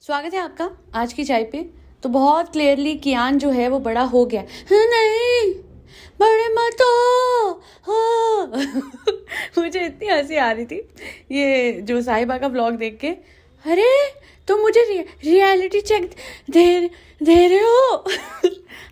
स्वागत है आपका आज की चाय पे। तो बहुत क्लियरली कियान जो है वो बड़ा हो गया। नहीं बड़े मत हो। हाँ। मुझे इतनी हंसी आ रही थी ये जो साहिबा का व्लॉग देख के। अरे तुम मुझे रियलिटी चेक दे रहे हो।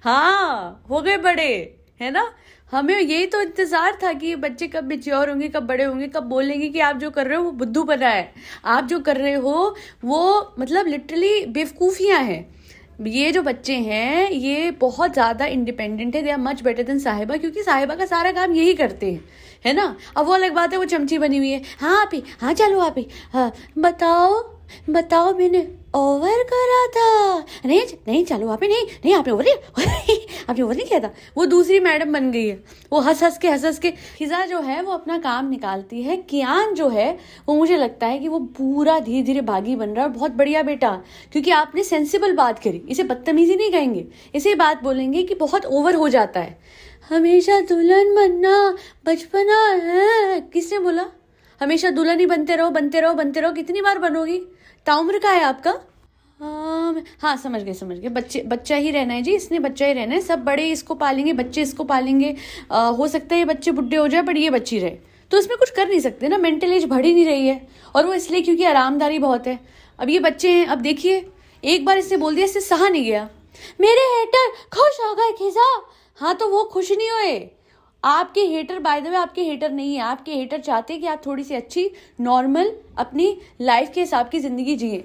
हाँ हो गए बड़े, है ना। हमें यही तो इंतजार था कि ये बच्चे कब मैच्योर होंगे, कब बड़े होंगे, कब बोलेंगे कि आप जो कर रहे हो वो बुद्धू बना है, आप जो कर रहे हो वो मतलब लिटरली बेवकूफ़ियाँ हैं। ये जो बच्चे हैं ये बहुत ज़्यादा इंडिपेंडेंट है, they are much better than Sahiba, क्योंकि साहिबा का सारा काम यही करते हैं, है ना। अब वो अलग बात है वो चमची बनी हुई है। हाँ आप ही, हाँ चलो आप ही, हाँ बताओ मैंने ओवर करा था। नहीं नहीं चलो आप ही, नहीं आपने ओवर नहीं आपने ओवर नहीं किया था। वो दूसरी मैडम बन गई है, वो हंस हंस के हिजा जो है वो अपना काम निकालती है। कियान जो है वो मुझे लगता है कि वो पूरा धीरे धीरे बागी बन रहा है। बहुत बढ़िया बेटा, क्योंकि आपने सेंसिबल बात करी। इसे बदतमीजी नहीं कहेंगे, इसे बात बोलेंगे कि बहुत ओवर हो जाता है। हमेशा दुल्हन बनना बचपना है। किसने बोला हमेशा दुल्हन ही बनते रहो? कितनी बार बनोगी? ताउम्र का है आपका? हाँ समझ गए। बच्चा ही रहना है जी, इसने बच्चा ही रहना है। सब बड़े इसको पालेंगे, बच्चे इसको पालेंगे। हो सकता है ये बच्चे बुढ़े हो जाए पर ये बच्ची रहे, तो इसमें कुछ कर नहीं सकते ना। मेंटल एज बढ़ ही नहीं रही है, और वो इसलिए क्योंकि आरामदारी बहुत है। अब ये बच्चे हैं, अब देखिए एक बार इसने बोल दिया, इससे सहा नहीं गया। मेरे हेटर खुश हो गए खिजा। हाँ तो वो खुश नहीं हुए। आपके हेटर बाय द वे आपके हेटर नहीं है, आपके हेटर चाहते हैं कि आप थोड़ी सी अच्छी नॉर्मल अपनी लाइफ के हिसाब की ज़िंदगी जिए।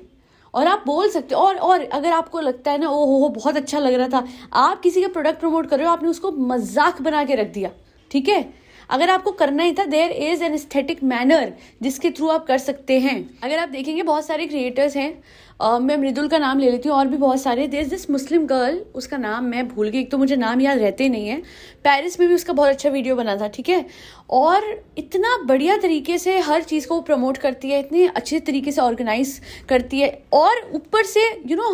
और आप बोल सकते हो, और अगर आपको लगता है ना ओ हो बहुत अच्छा लग रहा था, आप किसी का प्रोडक्ट प्रमोट कर रहे हो, आपने उसको मजाक बना के रख दिया, ठीक है। अगर आपको करना ही था, there is an aesthetic manner जिसके थ्रू आप कर सकते हैं। अगर आप देखेंगे बहुत सारे क्रिएटर्स हैं, मैं मृदुल का नाम ले लेती हूँ, और भी बहुत सारे। There is this Muslim girl, उसका नाम मैं भूल गई, एक तो मुझे नाम याद रहते ही नहीं है। पेरिस में भी उसका बहुत अच्छा वीडियो बना था, ठीक है। और इतना बढ़िया तरीके से हर चीज़ को प्रमोट करती है, इतने अच्छे तरीके से ऑर्गेनाइज करती है, और ऊपर से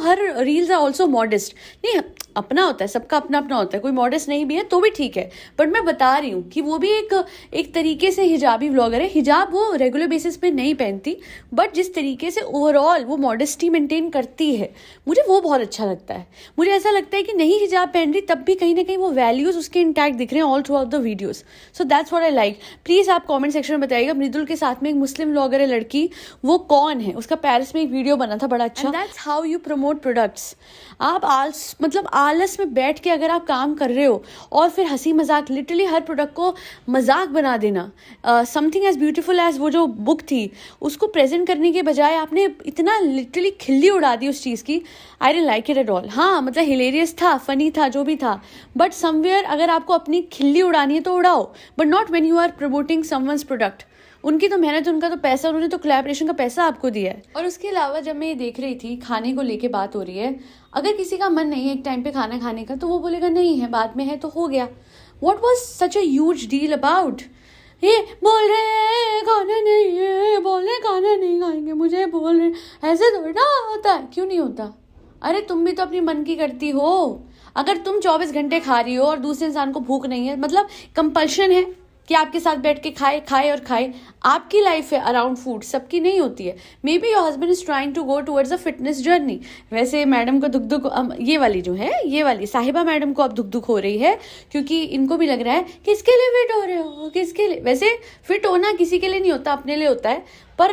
हर रील्स आर ऑल्सो मॉडेस्ट। नहीं अपना होता है, सबका अपना अपना होता है, कोई मॉडेस्ट नहीं भी है तो भी ठीक है। बट मैं बता रही हूँ कि वो भी एक तरीके से हिजाबी व्लॉगर है। हिजाब वो रेगुलर बेसिस पे नहीं पहनती, बट जिस तरीके से ओवरऑल वो मॉडेस्टी मेंटेन करती है, मुझे वो बहुत अच्छा लगता है। मुझे ऐसा लगता है कि नहीं हिजाब पहन रही तब भी कहीं ना कहीं वो वैल्यूज उसके इंटैक्ट दिख रहे हैं all through out the videos. So that's what I like. Please आप कमेंट सेक्शन में बताइएगा मृदुल के साथ में एक मुस्लिम व्लॉगर है लड़की, वो कौन है। उसका पेरिस में एक वीडियो बना था बड़ा अच्छा। That's how you promote products. आप आलस में बैठ के अगर आप काम कर रहे हो और फिर हंसी मजाक, लिटरली हर प्रोडक्ट को मजाक बना देना। समथिंग एज ब्यूटीफुल एज वो जो बुक थी उसको प्रेजेंट करने के बजाय आपने इतना लिटरली खिल्ली उड़ा दी उस चीज़ की। I didn't like it at all. हाँ मतलब हिलेरियस था, फनी था, जो भी था, बट समवेयर अगर आपको अपनी खिल्ली उड़ानी है तो उड़ाओ, but not when you are promoting someone's product. उनकी तो मेहनत, उनका तो पैसा, उन्होंने तो कोलैबोरेशन का पैसा आपको दिया है। और उसके अलावा जब मैं ये देख रही थी, खाने को लेके बात हो रही है, अगर किसी का मन नहीं है एक टाइम पे खाना खाने का तो वो बोलेगा नहीं है, बाद में है तो हो गया। What was such a huge deal about? ये बोल रहे हैं खाना नहीं है, बोल रहे खाना नहीं खाएंगे, मुझे बोल रहे, ऐसे थोड़ा ना होता है। क्यों नहीं होता? अरे तुम भी तो अपनी मन की करती हो। अगर तुम 24 घंटे खा रही हो और दूसरे इंसान को भूख नहीं है, मतलब कंपल्शन है कि आपके साथ बैठ के खाए। आपकी लाइफ है अराउंड फूड, सबकी नहीं होती है। Maybe your husband is trying to go towards a fitness journey. वैसे मैडम को दुख ये वाली जो है, ये वाली साहिबा मैडम को अब दुख हो रही है, क्योंकि इनको भी लग रहा है किसके लिए फिट हो रहे हो, किसके लिए। वैसे फिट होना किसी के लिए नहीं होता, अपने लिए होता है। पर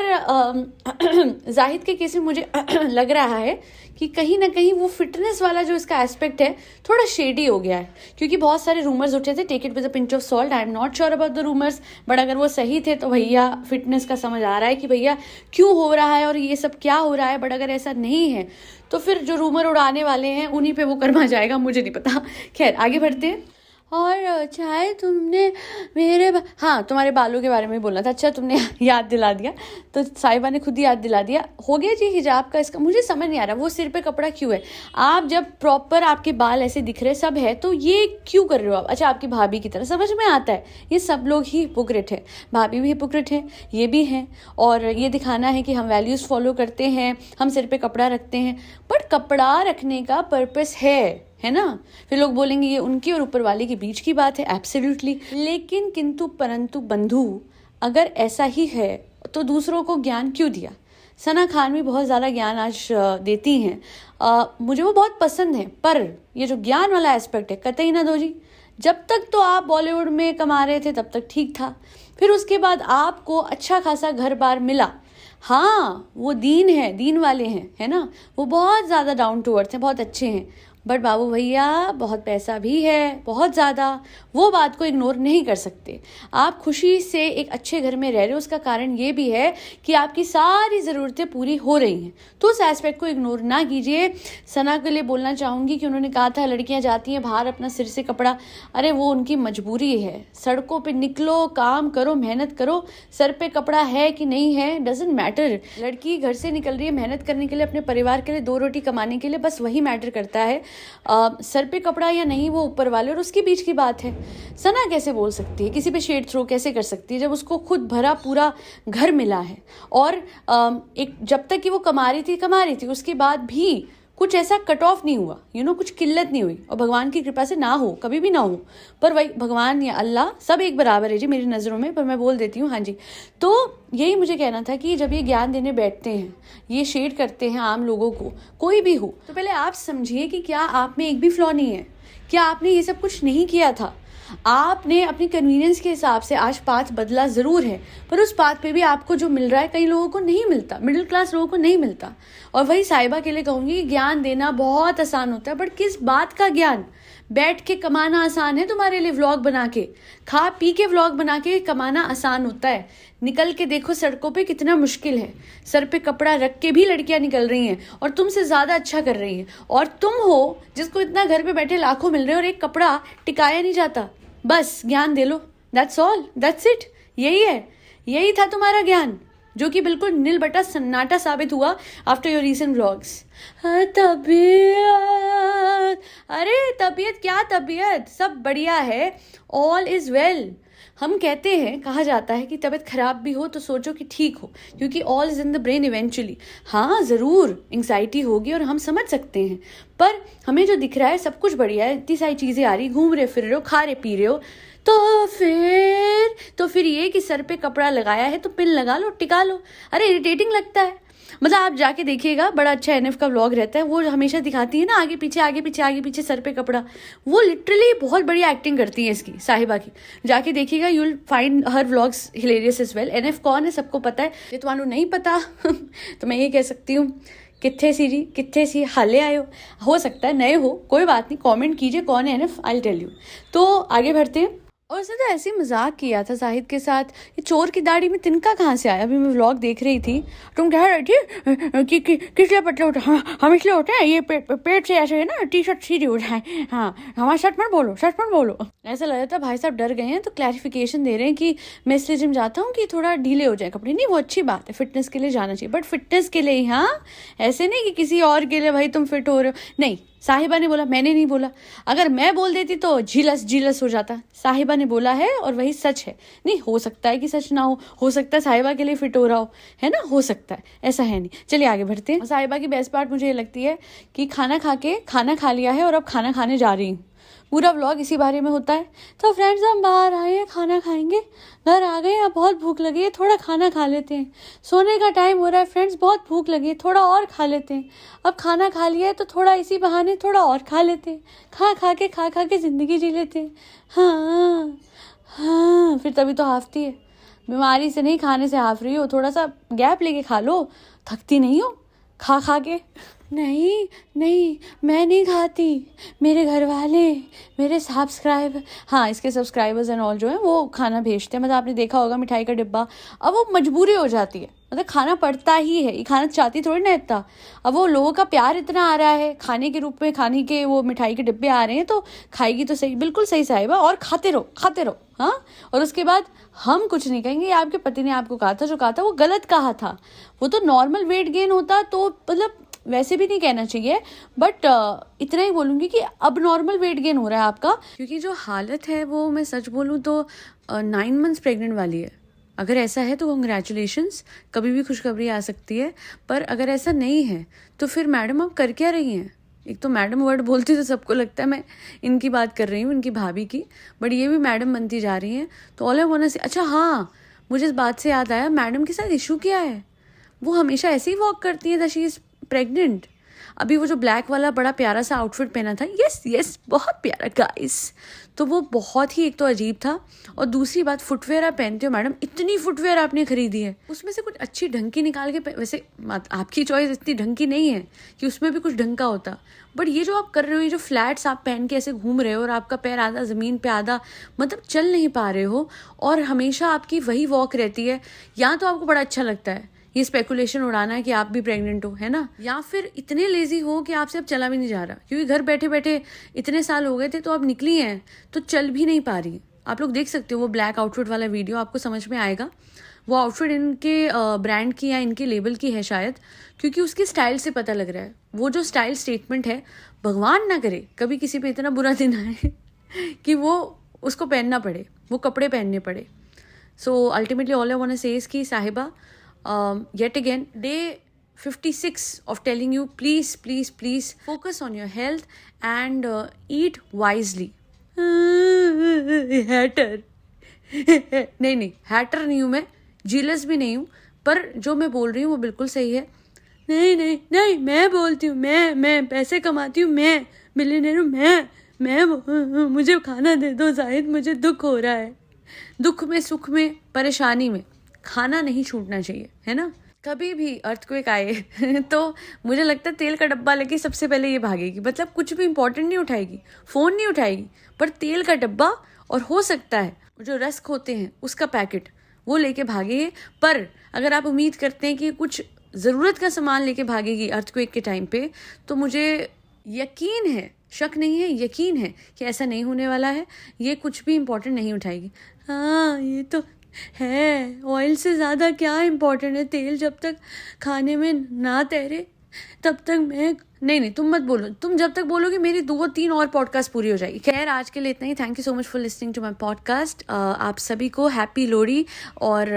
जाहिद के केस में मुझे लग रहा है कि कहीं ना कहीं वो फिटनेस वाला जो इसका एस्पेक्ट है थोड़ा शेडी हो गया है, क्योंकि बहुत सारे रूमर्स उठे थे। Take it with a pinch of salt, I am not sure about the rumours, but अगर वो सही थे तो भैया फिटनेस का समझ आ रहा है कि भैया क्यों हो रहा है और ये सब क्या हो रहा है। बट अगर ऐसा नहीं है तो फिर जो रूमर उड़ाने वाले हैं उन्हीं पे वो कर्मा जाएगा, मुझे नहीं पता। खैर आगे बढ़ते हैं। और चाहे तुमने हाँ तुम्हारे बालों के बारे में बोलना था। अच्छा तुमने याद दिला दिया, तो साहिबा ने खुद ही याद दिला दिया। हो गया जी हिजाब का। इसका मुझे समझ नहीं आ रहा वो सिर पे कपड़ा क्यों है। आप जब प्रॉपर आपके बाल ऐसे दिख रहे सब है तो ये क्यों कर रहे हो आप? अच्छा आपकी भाभी की तरह, समझ में आता है। ये सब लोग ही हिपोक्रेट है, भाभी भी हिपोक्रेट है, ये भी हैं। और ये दिखाना है कि हम वैल्यूज़ फॉलो करते हैं, हम सिर पे कपड़ा रखते हैं, बट कपड़ा रखने का पर्पस है ना। फिर लोग बोलेंगे ये उनकी और ऊपर वाले के बीच की बात है, एब्सोल्युटली। लेकिन किंतु परंतु बंधु, अगर ऐसा ही है तो दूसरों को ज्ञान क्यों दिया? सना खान भी बहुत ज़्यादा ज्ञान आज देती हैं, मुझे वो बहुत पसंद है। पर ये जो ज्ञान वाला एस्पेक्ट है, कतई ना दो जी। जब तक तो आप बॉलीवुड में कमा रहे थे तब तक ठीक था, फिर उसके बाद आपको अच्छा खासा घर बार मिला। हाँ, वो दीन है, दीन वाले हैं, है ना, वो बहुत ज़्यादा डाउन टू अर्थ हैं, बहुत अच्छे हैं। बट बाबू भैया बहुत पैसा भी है, बहुत ज़्यादा, वो बात को इग्नोर नहीं कर सकते। आप खुशी से एक अच्छे घर में रह रहे हो, उसका कारण ये भी है कि आपकी सारी ज़रूरतें पूरी हो रही हैं, तो उस एस्पेक्ट को इग्नोर ना कीजिए। सना के लिए बोलना चाहूँगी कि उन्होंने कहा था लड़कियाँ जाती हैं बाहर अपना सिर से कपड़ा, अरे वो उनकी मजबूरी है। सड़कों पर निकलो, काम करो, मेहनत करो, सर पे कपड़ा है कि नहीं है डजेंट मैटर। लड़की घर से निकल रही है मेहनत करने के लिए, अपने परिवार के लिए, 2 रोटी कमाने के लिए, बस वही मैटर करता है। सर पे कपड़ा या नहीं वो ऊपर वाले और उसके बीच की बात है। सना कैसे बोल सकती है, किसी पे शेड थ्रो कैसे कर सकती है जब उसको खुद भरा पूरा घर मिला है। और एक जब तक कि वो कमा रही थी उसके बाद भी कुछ ऐसा कट ऑफ नहीं हुआ, कुछ किल्लत नहीं हुई। और भगवान की कृपा से ना हो, कभी भी ना हो, पर वही भगवान या अल्लाह सब एक बराबर है जी मेरी नज़रों में, पर मैं बोल देती हूँ हाँ जी। तो यही मुझे कहना था कि जब ये ज्ञान देने बैठते हैं, ये शेड करते हैं आम लोगों को, कोई भी हो, तो पहले आप समझिए कि क्या आप में एक भी फ्लॉ नहीं है, क्या आपने ये सब कुछ नहीं किया था। आपने अपनी कन्वीनियंस के हिसाब से आज पाथ बदला ज़रूर है, पर उस पाथ पे भी आपको जो मिल रहा है कई लोगों को नहीं मिलता, मिडिल क्लास लोगों को नहीं मिलता। और वही साहिबा के लिए कहूँगी कि ज्ञान देना बहुत आसान होता है, बट किस बात का ज्ञान। बैठ के कमाना आसान है तुम्हारे लिए, व्लॉग बना के, खा पी के व्लॉग बना के कमाना आसान होता है। निकल के देखो सड़कों पे कितना मुश्किल है, सर पे कपड़ा रख के भी लड़कियां निकल रही हैं और तुमसे ज़्यादा अच्छा कर रही हैं। और तुम हो जिसको इतना घर पे बैठे लाखों मिल रहे हैं और एक कपड़ा टिकाया नहीं जाता। बस ज्ञान दे लो, दैट्स ऑल, दैट्स इट। यही है, यही था तुम्हारा ज्ञान, जो कि बिल्कुल नील बटा सन्नाटा साबित हुआ आफ्टर योर रीसेंट व्लॉग्स। तबीयत, अरे तबीयत क्या तबीयत, सब बढ़िया है, ऑल इज वेल। हम कहते हैं, कहा जाता है कि तबीयत खराब भी हो तो सोचो कि ठीक हो, क्योंकि all is in the brain eventually. हाँ ज़रूर एंग्जाइटी होगी और हम समझ सकते हैं, पर हमें जो दिख रहा है सब कुछ बढ़िया है, इतनी सारी चीज़ें आ रही, घूम रहे फिर रहे हो, खा रहे पी रहे हो। तो फिर ये कि सर पे कपड़ा लगाया है तो पिन लगा लो, टिका लो। अरे इरिटेटिंग लगता है। मतलब आप जाके देखिएगा, बड़ा अच्छा एनएफ का व्लॉग रहता है, वो हमेशा दिखाती है ना आगे पीछे आगे पीछे आगे पीछे सर पे कपड़ा, वो लिटरली बहुत बढ़िया एक्टिंग करती है इसकी, साहिबा की। जाके देखिएगा, you will find her vlogs hilarious as well. NF कौन है सबको पता है, ये तुम्हारा नहीं पता तो मैं ये कह सकती हूँ, कित्थे सी जी, कित्थे सी, हाले आयो। हो सकता है नए हो, कोई बात नहीं, कमेंट कीजिए कौन है एनएफ, आई टेल यू। तो आगे बढ़ते हैं। और उसने तो ऐसे ही मजाक किया था जाहिद के साथ, ये चोर की दाढ़ी में तिनका कहाँ से आया। अभी मैं व्लॉग देख रही थी, तुम कह रही थी कि किस लिए पतले होते हैं, हम इसलिए होते हैं, ये पेट से ऐसे है ना, टी शर्ट सीधी हो जाए। हाँ हमारा सच मत बोलो, सच मत बोलो। ऐसा लग रहा था भाई साहब डर गए हैं, तो क्लैरिफिकेशन दे रहे हैं कि मैं इसलिए जिम जाता हूँ कि थोड़ा ढीले हो जाए कपड़े। नहीं, वो अच्छी बात है, फिटनेस के लिए जाना चाहिए, बट फिटनेस के लिए ही, हाँ ऐसे नहीं कि किसी और के लिए भाई तुम फिट हो रहे हो। नहीं, साहिबा ने बोला, मैंने नहीं बोला। अगर मैं बोल देती तो झिलस हो जाता। साहिबा ने बोला है और वही सच है। नहीं हो सकता है कि सच ना हो सकता है साहिबा के लिए फिट हो रहा हो, है ना, हो सकता है, ऐसा है नहीं। चलिए आगे बढ़ते हैं। साहिबा की बेस्ट पार्ट मुझे ये लगती है कि खाना खा लिया है और अब खाना खाने जा रही हूँ। पूरा व्लॉग इसी बारे में होता है। तो फ्रेंड्स हम बाहर आए हैं, खाना खाएंगे, घर आ गए, अब बहुत भूख लगी है, थोड़ा खाना खा लेते हैं। सोने का टाइम हो रहा है फ्रेंड्स, बहुत भूख लगी है, थोड़ा और खा लेते हैं। अब खाना खा लिया है तो थोड़ा इसी बहाने थोड़ा और खा लेते हैं। खा के ज़िंदगी जी लेते हैं। हाँ फिर तभी तो हाफती है। बीमारी से नहीं, खाने से हाफ रही हो, थोड़ा सा गैप लेके खा लो, थकती नहीं हो खा के। नहीं मैं नहीं खाती, मेरे घर वाले, मेरे सब्सक्राइबर, हाँ इसके सब्सक्राइबर्स एंड ऑल जो है वो खाना भेजते हैं। मतलब आपने देखा होगा मिठाई का डिब्बा, अब वो मजबूरी हो जाती है, मतलब खाना पड़ता ही है, ये खाना चाहती थोड़ी ना इतना। अब वो लोगों का प्यार इतना आ रहा है, खाने के रूप में खाने के वो मिठाई के डिब्बे आ रहे हैं, तो खाएगी तो सही, बिल्कुल सही साहिबा, और खाते रहो। हाँ, और उसके बाद हम कुछ नहीं कहेंगे, आपके पति ने आपको कहा था, जो कहा था वो गलत कहा था। वो तो नॉर्मल वेट गेन होता तो मतलब वैसे भी नहीं कहना चाहिए, बट इतना ही बोलूँगी कि अब नॉर्मल वेट गेन हो रहा है आपका, क्योंकि जो हालत है वो मैं सच बोलूँ तो 9 मंथ्स प्रेग्नेंट वाली है। अगर ऐसा है तो कंग्रेचुलेशंस, कभी भी खुशखबरी आ सकती है। पर अगर ऐसा नहीं है तो फिर मैडम आप कर क्या रही हैं। एक तो मैडम वर्ड बोलती तो सबको लगता है मैं इनकी बात कर रही हूँ, इनकी भाभी की, बट ये भी मैडम बनती जा रही हैं। तो ऑल आई वांट टू से, अच्छा हाँ मुझे इस बात से याद आया, मैडम के साथ इशू क्या है, वो हमेशा ऐसे ही वॉक करती हैं दैट शी इज़ प्रेग्नेंट। अभी वो जो ब्लैक वाला बड़ा प्यारा सा आउटफिट पहना था, यस बहुत प्यारा गाइस, तो वो बहुत ही एक तो अजीब था। और दूसरी बात, फुटवेयर आप पहनते हो मैडम, इतनी फुटवेयर आपने खरीदी है, उसमें से कुछ अच्छी ढंग की निकाल के वैसे आपकी चॉइस इतनी ढंग की नहीं है कि उसमें भी कुछ ढंग का होता, बट ये जो आप कर रहे हो, ये जो फ्लैट्स आप पहन के ऐसे घूम रहे हो और आपका पैर आधा ज़मीन पे आधा, मतलब चल नहीं पा रहे हो, और हमेशा आपकी वही वॉक रहती है। या तो आपको बड़ा अच्छा लगता है ये स्पेकुलेशन उड़ाना है कि आप भी प्रेग्नेंट हो, है ना, या फिर इतने लेजी हो कि आपसे अब चला भी नहीं जा रहा, क्योंकि घर बैठे बैठे इतने साल हो गए थे, तो अब निकली हैं तो चल भी नहीं पा रही। आप लोग देख सकते हो वो ब्लैक आउटफिट वाला वीडियो, आपको समझ में आएगा। वो आउटफिट इनके ब्रांड की या इनके लेबल की है शायद, क्योंकि उसके स्टाइल से पता लग रहा है। वो जो स्टाइल स्टेटमेंट है, भगवान ना करे कभी किसी पे इतना बुरा दिन आए कि वो उसको पहनना पड़े, वो कपड़े पहनने पड़े। So ultimately all I want to say is कि Sahiba, yet again, day 56 of telling you, please focus on your health and eat wisely. Hatter नहीं, हैटर नहीं हूँ मैं, जीलस भी नहीं हूँ, पर जो मैं बोल रही हूँ वो बिल्कुल सही है। नहीं, मैं बोलती हूँ, मैं पैसे कमाती हूँ, मैं मिलियनेयर हूँ, मैं मुझे खाना दे दो जाहिद, मुझे दुख हो रहा है। दुख में, सुख में, परेशानी में खाना नहीं छूटना चाहिए, है ना। कभी भी अर्थक्वेक आए तो मुझे लगता है तेल का डब्बा लेके सबसे पहले ये भागेगी, मतलब कुछ भी इंपॉर्टेंट नहीं उठाएगी, फ़ोन नहीं उठाएगी, पर तेल का डब्बा और हो सकता है जो रस्क होते हैं उसका पैकेट वो लेके भागेगी। पर अगर आप उम्मीद करते हैं कि कुछ ज़रूरत का सामान लेके भागेगी अर्थक्वेक के टाइम पे, तो मुझे यकीन है, शक नहीं है, यकीन है कि ऐसा नहीं होने वाला है। ये कुछ भी इंपॉर्टेंट नहीं उठाएगी। हाँ, ये तो है, ऑयल से ज़्यादा क्या इम्पोर्टेंट है, तेल जब तक खाने में ना तैरे तब तक मैं नहीं, तुम मत बोलो, तुम जब तक बोलोगे मेरी 2-3 और पॉडकास्ट पूरी हो जाएगी। खैर, आज के लिए इतना ही। Thank you so much for listening to my podcast. आप सभी को हैप्पी लोहड़ी। और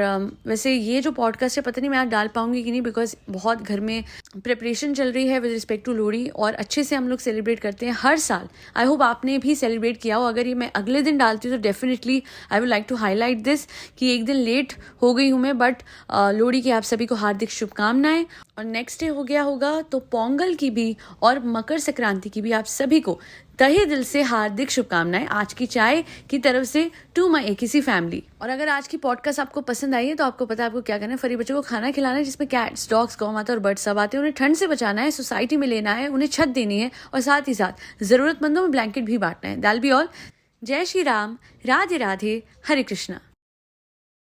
वैसे ये जो पॉडकास्ट है पता नहीं मैं आज डाल पाऊंगी कि नहीं, बिकॉज बहुत घर में प्रिपरेशन चल रही है विद रिस्पेक्ट टू लोहड़ी, और अच्छे से हम लोग सेलिब्रेट करते हैं हर साल। आई होप आपने भी सेलिब्रेट किया हो। अगर ये मैं अगले दिन डालती हूँ तो definitely I would like to highlight this कि एक दिन लेट हो गई हूँ मैं, बट लोहड़ी की आप सभी को हार्दिक शुभकामनाएं। और नेक्स्ट डे हो गया होगा तो पोंगल की भी और मकर संक्रांति की भी आप सभी को तहे दिल से हार्दिक शुभकामनाएं आज की चाय की तरफ से टू माई एकेसी फैमिली। और अगर आज की पॉडकास्ट आपको पसंद आई है तो आपको पता है आपको क्या करना है। फरी बच्चों को खाना खिलाना है जिसमें कैट्स, डॉग्स, गौ माता और बर्ड्स सब आते हैं। उन्हें ठंड से बचाना है, सोसाइटी में लेना है, उन्हें छत देनी है, और साथ ही साथ जरूरतमंदों में ब्लैंकेट भी बांटना है। दैल बी ऑल। जय श्री राम, राधे राधे, हरे कृष्णा।